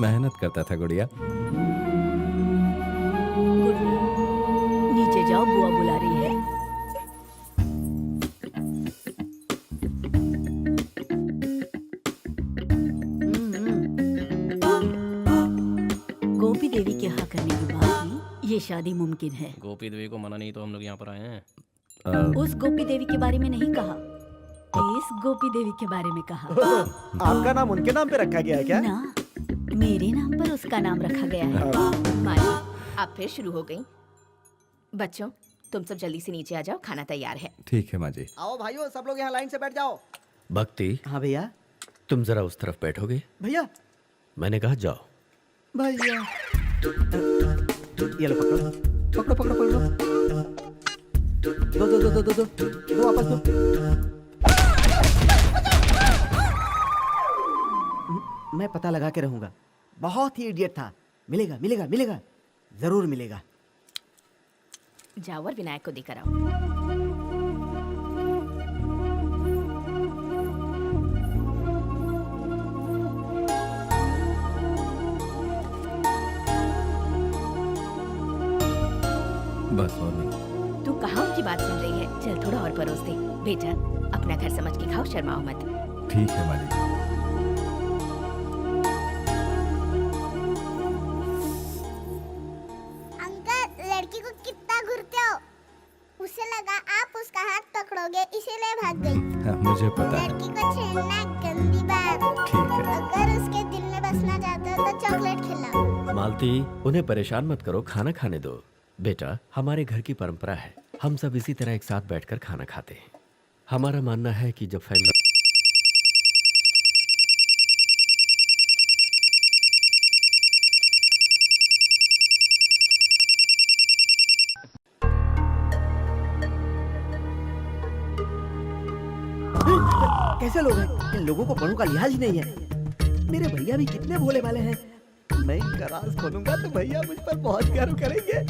मेहनत करता था गुड़िया। गुड़िया, नीचे जाओ, बुआ बुला रही है। गोपी देवी के यहाँ करने के बाद ही ये शादी मुमकिन है। गोपी देवी को मना नहीं तो हम लोग यहाँ पर आए हैं। उस गोपी देवी के बारे में नहीं कहा, इस गोपी देवी के बारे में कहा। आपका नाम उनके नाम पे रखा गया है क्या? ना, मेरे नाम पर उसका नाम रखा गया है। माली, आप फिर शुरू हो गई। बच्चों, तुम सब जल्दी से नीचे आ जाओ, खाना तैयार है। ठीक है माँ जी। आओ भाइयों, सब लोग यहाँ लाइन से बैठ जाओ। भक्ति, हाँ भैया। तुम जरा उस तरफ बैठोगे? भैया। मैंने कहा जाओ। भैया। ये लो, पकड़ो पकड़ो पकड़ो पकड़ो। दो दो दो दो दो दो दो वापस दो। मैं पता लगा के रहूंगा। बहुत ही इडियट था। मिलेगा मिलेगा मिलेगा, जरूर मिलेगा। जाओ और विनायक को देकर आओ। बस और नहीं। तू कहाँ उनकी बात सुन रही है? चल थोड़ा और परोस दे। बेटा, अपना घर समझ के खाओ, शर्माओ मत। ठीक है माँ जी। अंकल, लड़की को कितना घूरते हो? उसे लगा आप उसका हाथ पकड़ोगे, इसीलिए भाग गई। हाँ, मुझे पता है। लड़की को छेड़ना गंदी बात। ठीक है। अगर उसके दिल में बसना चाहते हो तो चॉकलेट खिलाओ। मालती, उन्हें परेशान मत करो, खाना खाने दो। बेटा, हमारे घर की परंपरा है, हम सब इसी तरह एक साथ बैठकर खाना खाते हैं। हमारा मानना है कि जब फैमिली कैसे लोग हैं? इन लोगों को बड़ों का लिहाज ही नहीं है। मेरे भैया भी कितने भोले वाले हैं। मैं इनका राज खोलूंगा तो भैया मुझ पर बहुत गर्व करेंगे।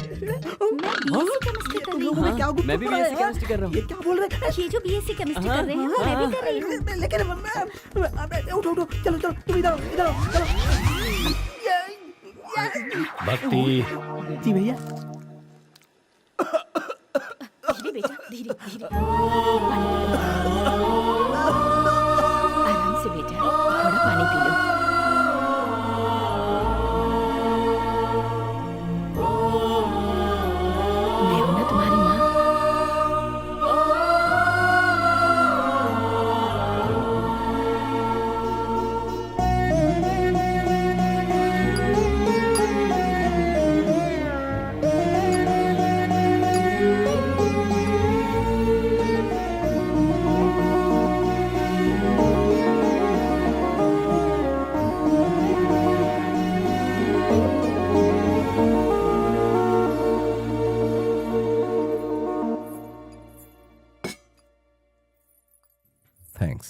तुम लोगों में क्या गुप्त मैं भी पड़ा है? BSc केमिस्ट्री कर रहा हूँ। ये क्या बोल रहे हैं? ये जो बीएससी केमिस्ट्री कर रहे हैं, मैं भी कर रही हूँ। लेकिन उठो उठो, चलो चलो, तुम इधर आओ, इधर आओ, चलो। भक्ति, जी भैया। धीरे बेटा, धीरे धीरे। आराम से बेटा, थोड़ा पानी पी लो। मैं हूं ना तुम्हारी माँ। थैंक्स।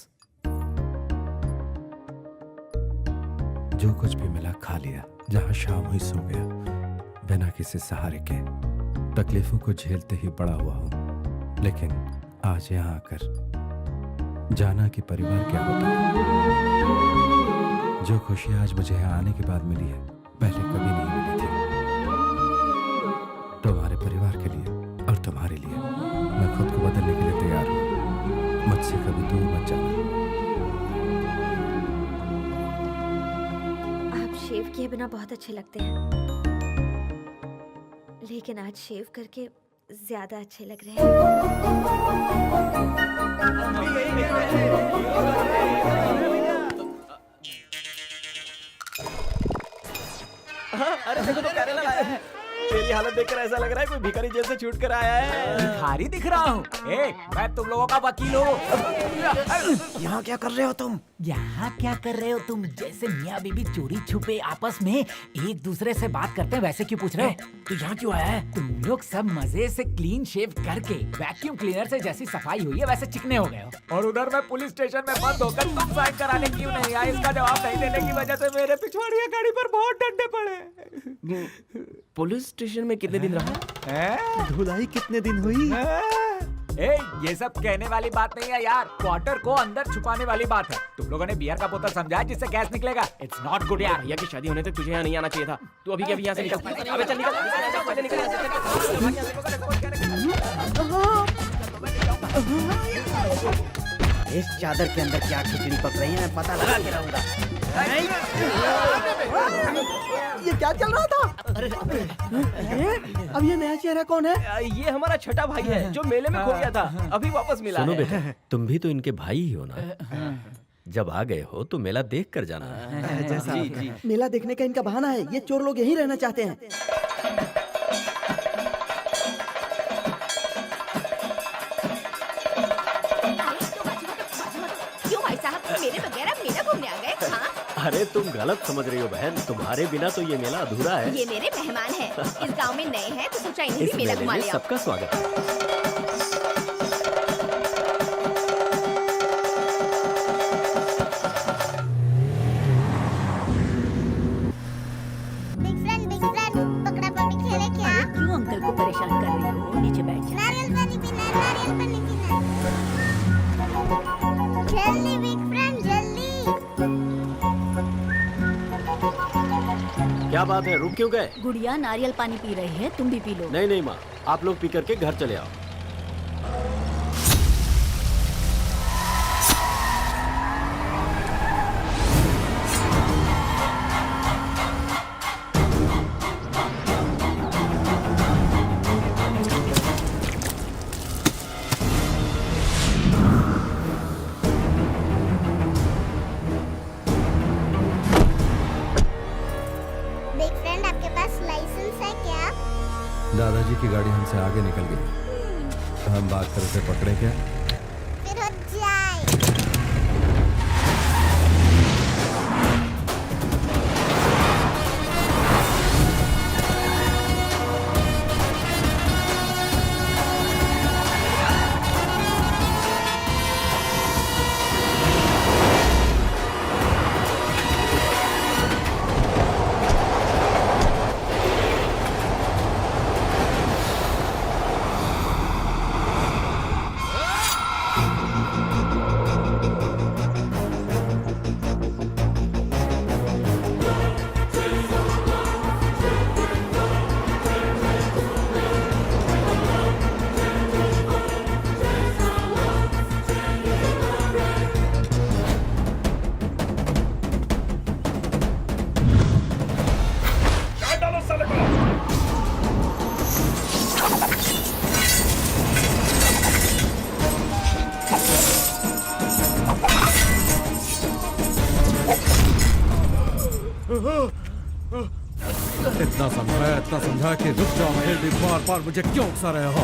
जो कुछ भी मिला खा लिया, जहां शाम हुई सो गया, बिना किसी सहारे के। तकलीफों को झेलते ही बड़ा हुआ हूं, लेकिन आज यहाँ आकर जाना कि परिवार क्या होता है। जो खुशी आज मुझे यहाँ आने के बाद मिली है, पहले कभी नहीं मिली थी। तुम्हारे परिवार के लिए और तुम्हारे लिए मैं खुद को बदलने के लिए तैयार हूँ। मुझसे कभी दूर मत जाना। आप शेव किए बिना बहुत अच्छे लगते हैं, लेकिन आज शेव करके ज्यादा अच्छे लग रहे हैं। अरे देखो तो केरला लाया है। तेरी हालत देखकर ऐसा लग रहा है कोई भिखारी जेल से छूट कर आया है। भिखारी दिख रहा हूँ? मैं तुम लोगों का वकील हूँ। यहाँ क्या कर रहे हो तुम? यहाँ क्या कर रहे हो तुम? जैसे मियाँ बीबी चोरी छुपे आपस में एक दूसरे से बात करते हैं, वैसे क्यों पूछ रहे हो? तू यहाँ क्यों आया है? तुम लोग सब मजे से क्लीन शेव करके वैक्यूम क्लीनर से जैसी सफाई हुई है वैसे चिकने हो गए हो। और उधर मैं पुलिस स्टेशन में बंद होकर तुम साइन कराने क्यों नहीं आए? इसका जवाब नहीं देने की वजह से मेरे पिछवाड़िया गाड़ी पर बहुत डंडे पड़े। पुलिस स्टेशन में कितने दिन रहा? धुलाई कितने दिन हुई? ए, ये सब कहने वाली बात नहीं है यार, क्वार्टर को अंदर छुपाने वाली बात है। तुम लोगों ने बियर का बोतल समझा जिससे गैस निकलेगा। इट्स नॉट गुड यार। भैया की शादी होने तक तुझे यहाँ नहीं आना चाहिए था। तू अभी के अभी यहाँ से निकल। अबे चल निकल, चल निकल, इस चादर के अंदर क्या खिचड़ी पक रही है, मैं पता लगा के रहूंगा। ये क्या चल रहा था? अब ये नया चेहरा कौन है? ये हमारा छठा भाई है जो मेले में खो गया था, अभी वापस मिला सुनो है। बेटा, तुम भी तो इनके भाई ही हो ना। जब आ गए हो तो मेला देख कर जाना। जी जी। मेला देखने का इनका बहाना है, ये चोर लोग यहीं रहना चाहते हैं। क्यों भाई साहब, मेरे बगैर आप मेला घूमने आ गए? हाँ, अरे तुम गलत समझ रही हो बहन, तुम्हारे बिना तो ये मेला अधूरा है। ये मेरे मेहमान हैं। इस गांव में नए हैं तो सोचा इन्हें इस भी मेला मेले घुमा में लिया। सबका स्वागत है। बिग फ्रेंड पकड़ा पकड़ी खेले क्या? क्यों अंकल को परेशान कर रही हो? नीचे बैठ जा। नारियल पानी पीना है, नारियल पानी पीना है। जल्दी बिग फ्रेंड जल्दी। क्या बात है, रुक क्यों गए? गुड़िया नारियल पानी पी रही है, तुम भी पी लो। नहीं नहीं माँ, आप लोग पी करके घर चले आओ। बिग फ्रेंड आपके पास लाइसेंस है क्या? दादाजी की गाड़ी हमसे आगे निकल गई। हम बात कर उसे पकड़े क्या? फिर हो जाए। इतना समझा कि रुक जाओ, फिर भी बार बार मुझे क्यों उकसा रहे हो?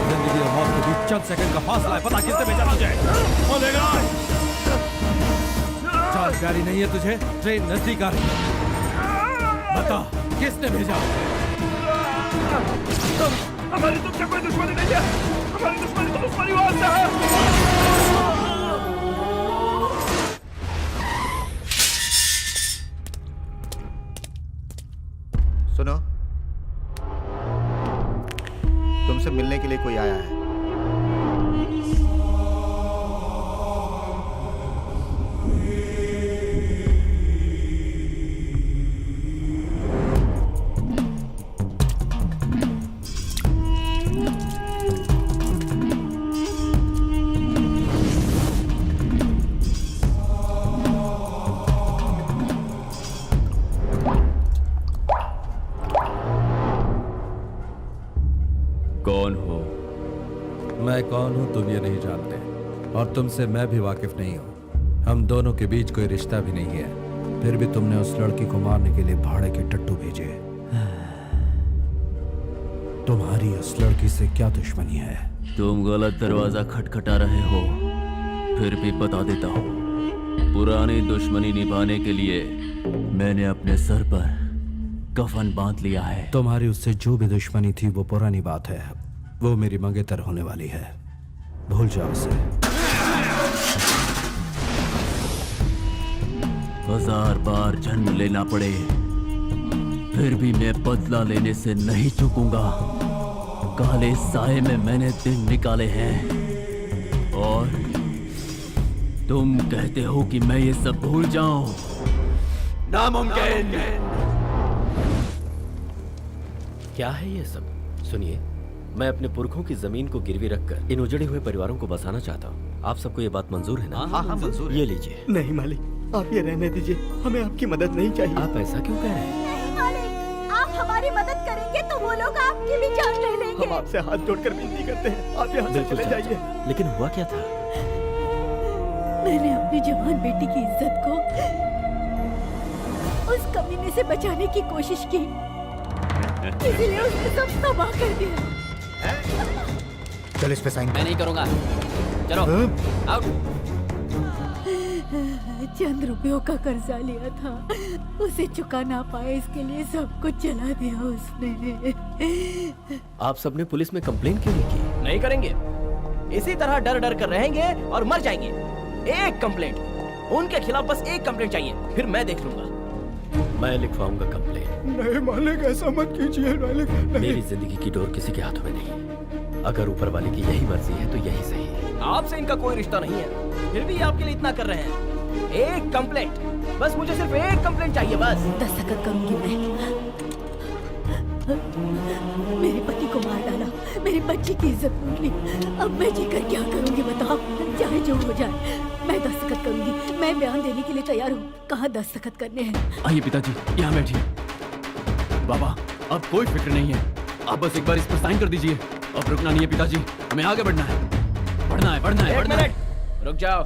जिंदगी और मौत के बीच चंद सेकंड का फासला है, पता किसने भेजा तुझे? बोलेगा? जानकारी नहीं है तुझे? ट्रेन नजदीक आ रही है, बता किसने भेजा? हमारी तुमसे कोई दुश्मनी नहीं है, हमारी दुश्मनी तो उस परिवार से है। सुनो, तुमसे मिलने के लिए कोई आया है। कौन हो? मैं कौन हूं तुम ये नहीं जानते, और तुमसे मैं भी वाकिफ नहीं हूं। हम दोनों के बीच कोई रिश्ता भी नहीं है, फिर भी तुमने उस लड़की को मारने के लिए भाड़े के टट्टू भेजे। तुम्हारी उस लड़की से क्या दुश्मनी है? तुम गलत दरवाजा खटखटा रहे हो, फिर भी बता देता हूँ। पुरानी दुश्मनी निभाने के लिए मैंने अपने सर पर कफन बांध लिया है। तुम्हारी उससे जो भी दुश्मनी थी वो पुरानी बात है, वो मेरी मंगेतर होने वाली है, भूल जाओ उसे। 1000 बार जन्म लेना पड़े फिर भी मैं बदला लेने से नहीं चूकूंगा। काले साए में मैंने दिन निकाले हैं और तुम कहते हो कि मैं ये सब भूल जाऊं? नामुमकिन। क्या है ये सब? सुनिए, मैं अपने पुरखों की जमीन को गिरवी रखकर इन उजड़े हुए परिवारों को बसाना चाहता हूँ। आप सबको ये बात मंजूर है ना? हाँ मंजूर है। ये लीजिए। नहीं मालिक, आप ये रहने दीजिए, हमें आपकी मदद नहीं चाहिए। आप ऐसा क्यों कह रहे हैं? नहीं मालिक, आप हमारी मदद करेंगे तो वो लोग आपकी भी जान ले लेंगे। हम आपसे हाथ जोड़कर विनती करते हैं, आप यहाँ से बिल्कुल चले चाचा। जाइए। लेकिन हुआ क्या था? मैंने अपनी जवान बेटी की इज्जत को उस कमीने से बचाने की कोशिश की, इसलिए उसने सब तबाह कर दिया। चल इस पे साइन मैं नहीं करूंगा। चलो आउट। चंद रुपयों का कर्जा लिया था, उसे चुका ना पाए, इसके लिए सब कुछ जला दिया उसने। आप सबने पुलिस में कंप्लेन क्यों नहीं की? नहीं करेंगे, इसी तरह डर डर कर रहेंगे और मर जाएंगे। एक कंप्लेंट, उनके खिलाफ बस एक कंप्लेंट चाहिए, फिर मैं देख लूंगा। मैं लिखवाऊंगा कंप्लेन। नहीं मालिक, ऐसा मत कीजिए मालिक। मेरी जिंदगी की डोर किसी के हाथों में नहीं। अगर ऊपर वाले की यही मर्जी है तो यही सही है। आपसे इनका कोई रिश्ता नहीं है, फिर भी आपके लिए इतना कर रहे हैं। एक कंप्लेंट, बस मुझे सिर्फ एक कंप्लेंट चाहिए बस। दस्तखत करूंगी मैं। मेरे पति को मार डाला, मेरी बच्ची की इज्जत लूट ली, अब मैं जीकर क्या करूंगी बताओ? चाहे जो हो जाए, मैं दस्तखत करूंगी। मैं बयान देने के लिए तैयार हूँ। कहाँ दस्तखत करने हैं? आइए पिताजी, यहाँ बैठिए। बाबा, अब कोई फिक्र नहीं है, आप बस एक बार इस पर साइन कर दीजिए। अब रुकना नहीं है पिताजी, हमें आगे बढ़ना है, बढ़ना है, बढ़ना है, एक बढ़ना है। मिनट रुक जाओ।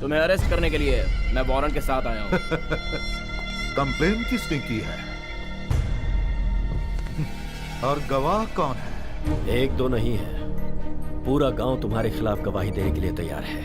तुम्हें अरेस्ट करने के लिए मैं वारंट के साथ आया हूँ। कंप्लेन किसने की है और गवाह कौन है? एक दो नहीं है, पूरा गांव तुम्हारे खिलाफ गवाही देने के लिए तैयार है।